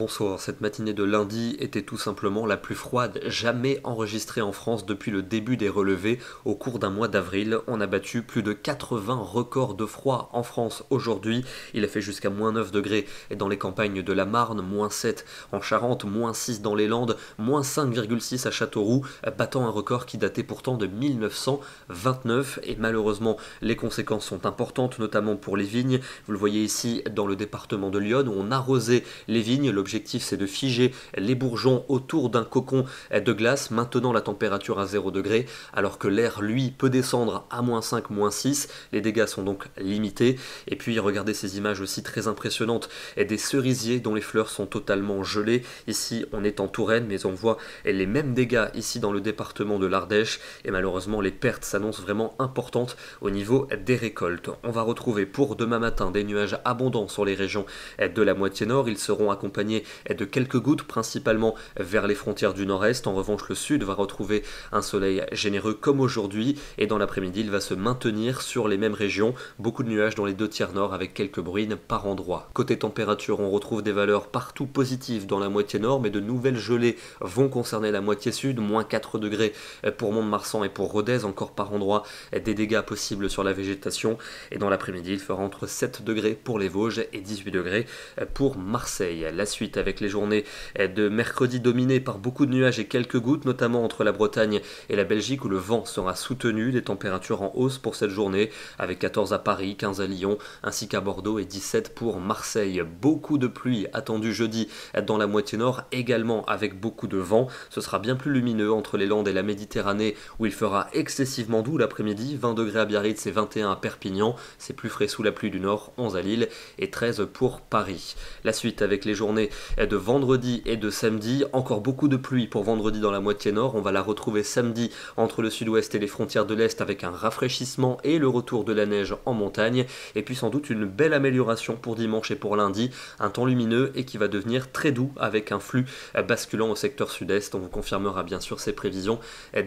bonsoir. Cette matinée de lundi était tout simplement la plus froide jamais enregistrée en France depuis le début des relevés. Au cours d'un mois d'avril, on a battu plus de 80 records de froid en France aujourd'hui. Il a fait jusqu'à -9 degrés dans les campagnes de la Marne, -7 en Charente, -6 dans les Landes, -5,6 à Châteauroux, battant un record qui datait pourtant de 1929. Et malheureusement, les conséquences sont importantes, notamment pour les vignes. Vous le voyez ici dans le département de Lyon où on arrosait les vignes. L'objectif, c'est de figer les bourgeons autour d'un cocon de glace, maintenant la température à 0 degré, alors que l'air, lui, peut descendre à -5, -6. Les dégâts sont donc limités. Et puis, regardez ces images aussi très impressionnantes des cerisiers dont les fleurs sont totalement gelées. Ici, on est en Touraine, mais on voit les mêmes dégâts ici dans le département de l'Ardèche. Et malheureusement, les pertes s'annoncent vraiment importantes au niveau des récoltes. On va retrouver pour demain matin des nuages abondants sur les régions de la moitié nord. Ils seront accompagnés de quelques gouttes, principalement vers les frontières du nord-est. En revanche, le sud va retrouver un soleil généreux comme aujourd'hui. Et dans l'après-midi, il va se maintenir sur les mêmes régions. Beaucoup de nuages dans les 2 tiers nord avec quelques bruines par endroit. Côté température, on retrouve des valeurs partout positives dans la moitié nord, mais de nouvelles gelées vont concerner la moitié sud. -4 degrés pour Mont-de-Marsan et pour Rodez, encore par endroit des dégâts possibles sur la végétation. Et dans l'après-midi, il fera entre 7 degrés pour les Vosges et 18 degrés pour Marseille. La suite avec les journées de mercredi dominées par beaucoup de nuages et quelques gouttes, notamment entre la Bretagne et la Belgique où le vent sera soutenu. Des températures en hausse pour cette journée avec 14 à Paris, 15 à Lyon ainsi qu'à Bordeaux et 17 pour Marseille. Beaucoup de pluie attendue jeudi dans la moitié nord, également avec beaucoup de vent. Ce sera bien plus lumineux entre les Landes et la Méditerranée où il fera excessivement doux l'après-midi, 20 degrés à Biarritz et 21 à Perpignan. C'est plus frais sous la pluie du nord, 11 à Lille et 13 pour Paris. La suite avec les journées de vendredi et de samedi, encore beaucoup de pluie pour vendredi dans la moitié nord. On va la retrouver samedi entre le sud-ouest et les frontières de l'est avec un rafraîchissement et le retour de la neige en montagne. Et puis sans doute une belle amélioration pour dimanche et pour lundi, un temps lumineux et qui va devenir très doux avec un flux basculant au secteur sud-est. On vous confirmera bien sûr ces prévisions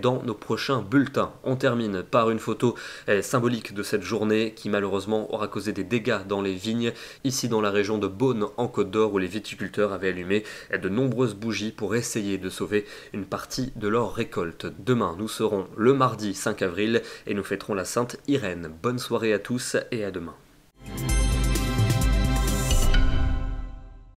dans nos prochains bulletins. On termine par une photo symbolique de cette journée qui malheureusement aura causé des dégâts dans les vignes, ici dans la région de Beaune en Côte d'Or où les viticulteurs avaient allumé de nombreuses bougies pour essayer de sauver une partie de leur récolte. Demain, nous serons le mardi 5 avril et nous fêterons la Sainte Irène. Bonne soirée à tous et à demain.